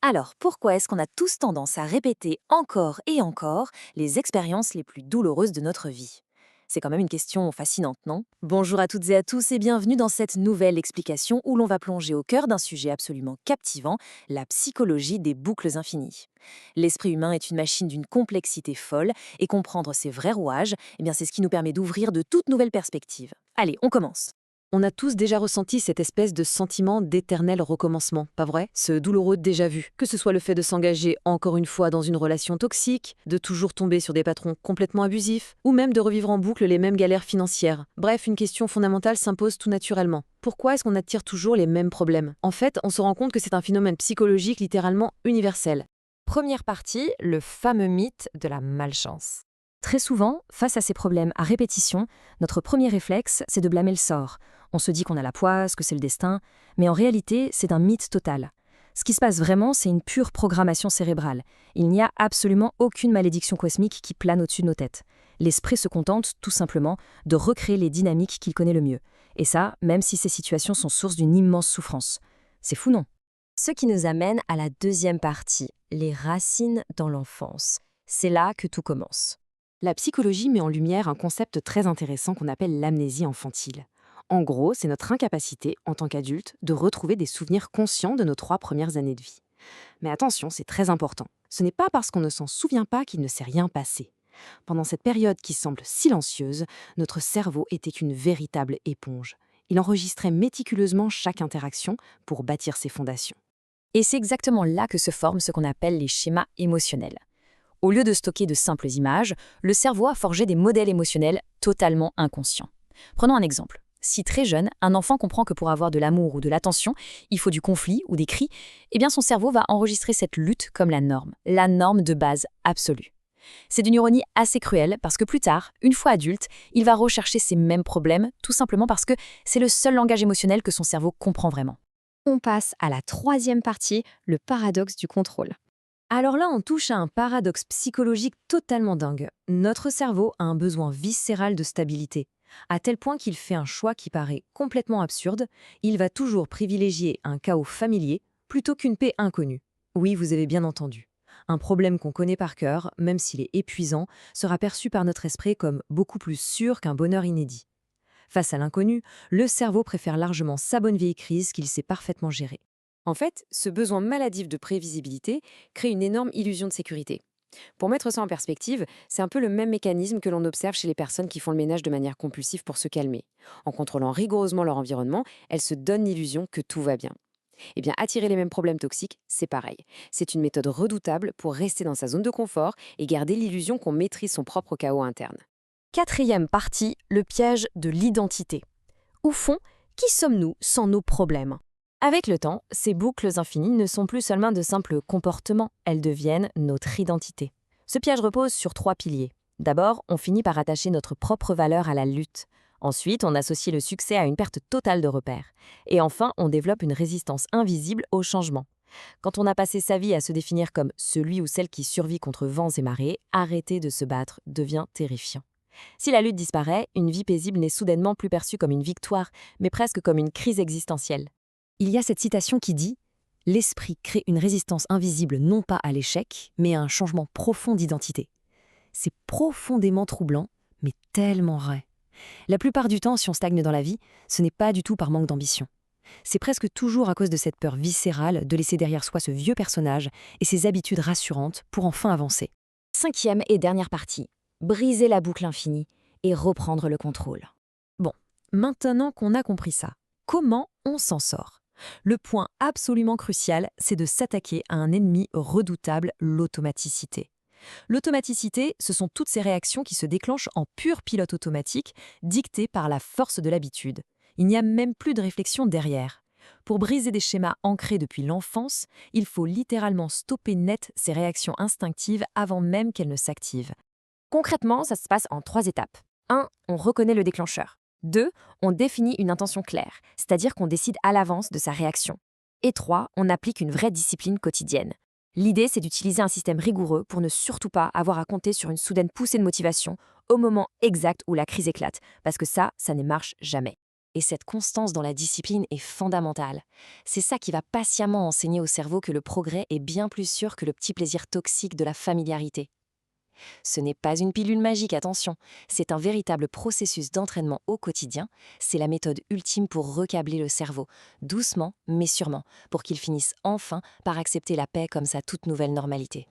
Alors, pourquoi est-ce qu'on a tous tendance à répéter encore et encore les expériences les plus douloureuses de notre vie? C'est quand même une question fascinante, non? Bonjour à toutes et à tous et bienvenue dans cette nouvelle explication où l'on va plonger au cœur d'un sujet absolument captivant, la psychologie des boucles infinies. L'esprit humain est une machine d'une complexité folle et comprendre ses vrais rouages, c'est ce qui nous permet d'ouvrir de toutes nouvelles perspectives. Allez, on commence. On a tous déjà ressenti cette espèce de sentiment d'éternel recommencement, pas vrai? Ce douloureux déjà-vu. Que ce soit le fait de s'engager encore une fois dans une relation toxique, de toujours tomber sur des patrons complètement abusifs, ou même de revivre en boucle les mêmes galères financières. Bref, une question fondamentale s'impose tout naturellement. Pourquoi est-ce qu'on attire toujours les mêmes problèmes? En fait, on se rend compte que c'est un phénomène psychologique littéralement universel. Première partie, le fameux mythe de la malchance. Très souvent, face à ces problèmes à répétition, notre premier réflexe, c'est de blâmer le sort. On se dit qu'on a la poisse, que c'est le destin, mais en réalité, c'est un mythe total. Ce qui se passe vraiment, c'est une pure programmation cérébrale. Il n'y a absolument aucune malédiction cosmique qui plane au-dessus de nos têtes. L'esprit se contente, tout simplement, de recréer les dynamiques qu'il connaît le mieux. Et ça, même si ces situations sont source d'une immense souffrance. C'est fou, non? Ce qui nous amène à la deuxième partie, les racines dans l'enfance. C'est là que tout commence. La psychologie met en lumière un concept très intéressant qu'on appelle l'amnésie infantile. En gros, c'est notre incapacité, en tant qu'adulte, de retrouver des souvenirs conscients de nos 3 premières années de vie. Mais attention, c'est très important. Ce n'est pas parce qu'on ne s'en souvient pas qu'il ne s'est rien passé. Pendant cette période qui semble silencieuse, notre cerveau était une véritable éponge. Il enregistrait méticuleusement chaque interaction pour bâtir ses fondations. Et c'est exactement là que se forment ce qu'on appelle les schémas émotionnels. Au lieu de stocker de simples images, le cerveau a forgé des modèles émotionnels totalement inconscients. Prenons un exemple. Si très jeune, un enfant comprend que pour avoir de l'amour ou de l'attention, il faut du conflit ou des cris, son cerveau va enregistrer cette lutte comme la norme de base absolue. C'est d'une ironie assez cruelle parce que plus tard, une fois adulte, il va rechercher ces mêmes problèmes tout simplement parce que c'est le seul langage émotionnel que son cerveau comprend vraiment. On passe à la troisième partie, le paradoxe du contrôle. Alors là, on touche à un paradoxe psychologique totalement dingue. Notre cerveau a un besoin viscéral de stabilité, à tel point qu'il fait un choix qui paraît complètement absurde. Il va toujours privilégier un chaos familier plutôt qu'une paix inconnue. Oui, vous avez bien entendu. Un problème qu'on connaît par cœur, même s'il est épuisant, sera perçu par notre esprit comme beaucoup plus sûr qu'un bonheur inédit. Face à l'inconnu, le cerveau préfère largement sa bonne vieille crise qu'il sait parfaitement gérer. En fait, ce besoin maladif de prévisibilité crée une énorme illusion de sécurité. Pour mettre ça en perspective, c'est un peu le même mécanisme que l'on observe chez les personnes qui font le ménage de manière compulsive pour se calmer. En contrôlant rigoureusement leur environnement, elles se donnent l'illusion que tout va bien. Eh bien, attirer les mêmes problèmes toxiques, c'est pareil. C'est une méthode redoutable pour rester dans sa zone de confort et garder l'illusion qu'on maîtrise son propre chaos interne. Quatrième partie, le piège de l'identité. Au fond, qui sommes-nous sans nos problèmes? Avec le temps, ces boucles infinies ne sont plus seulement de simples comportements, elles deviennent notre identité. Ce piège repose sur 3 piliers. D'abord, on finit par attacher notre propre valeur à la lutte. Ensuite, on associe le succès à une perte totale de repères. Et enfin, on développe une résistance invisible au changement. Quand on a passé sa vie à se définir comme celui ou celle qui survit contre vents et marées, arrêter de se battre devient terrifiant. Si la lutte disparaît, une vie paisible n'est soudainement plus perçue comme une victoire, mais presque comme une crise existentielle. Il y a cette citation qui dit « L'esprit crée une résistance invisible non pas à l'échec, mais à un changement profond d'identité. » C'est profondément troublant, mais tellement vrai. La plupart du temps, si on stagne dans la vie, ce n'est pas du tout par manque d'ambition. C'est presque toujours à cause de cette peur viscérale de laisser derrière soi ce vieux personnage et ses habitudes rassurantes pour enfin avancer. Cinquième et dernière partie, briser la boucle infinie et reprendre le contrôle. Bon, maintenant qu'on a compris ça, comment on s'en sort? Le point absolument crucial, c'est de s'attaquer à un ennemi redoutable, l'automaticité. L'automaticité, ce sont toutes ces réactions qui se déclenchent en pur pilote automatique, dictées par la force de l'habitude. Il n'y a même plus de réflexion derrière. Pour briser des schémas ancrés depuis l'enfance, il faut littéralement stopper net ces réactions instinctives avant même qu'elles ne s'activent. Concrètement, ça se passe en 3 étapes. 1. On reconnaît le déclencheur. 2. On définit une intention claire, c'est-à-dire qu'on décide à l'avance de sa réaction. Et 3. On applique une vraie discipline quotidienne. L'idée, c'est d'utiliser un système rigoureux pour ne surtout pas avoir à compter sur une soudaine poussée de motivation au moment exact où la crise éclate, parce que ça ne marche jamais. Et cette constance dans la discipline est fondamentale. C'est ça qui va patiemment enseigner au cerveau que le progrès est bien plus sûr que le petit plaisir toxique de la familiarité. Ce n'est pas une pilule magique, attention, c'est un véritable processus d'entraînement au quotidien, c'est la méthode ultime pour recabler le cerveau, doucement mais sûrement, pour qu'il finisse enfin par accepter la paix comme sa toute nouvelle normalité.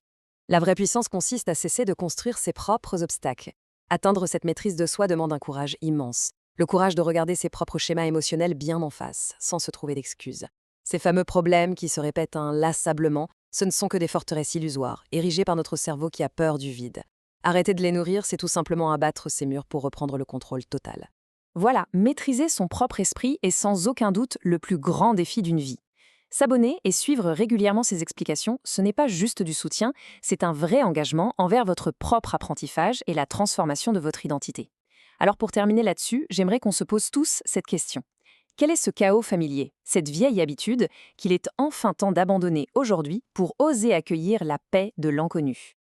La vraie puissance consiste à cesser de construire ses propres obstacles. Atteindre cette maîtrise de soi demande un courage immense. Le courage de regarder ses propres schémas émotionnels bien en face, sans se trouver d'excuses. Ces fameux problèmes qui se répètent inlassablement, ce ne sont que des forteresses illusoires, érigées par notre cerveau qui a peur du vide. Arrêter de les nourrir, c'est tout simplement abattre ces murs pour reprendre le contrôle total. Voilà, maîtriser son propre esprit est sans aucun doute le plus grand défi d'une vie. S'abonner et suivre régulièrement ces explications, ce n'est pas juste du soutien, c'est un vrai engagement envers votre propre apprentissage et la transformation de votre identité. Alors pour terminer là-dessus, j'aimerais qu'on se pose tous cette question. Quel est ce chaos familier, cette vieille habitude qu'il est enfin temps d'abandonner aujourd'hui pour oser accueillir la paix de l'inconnu ?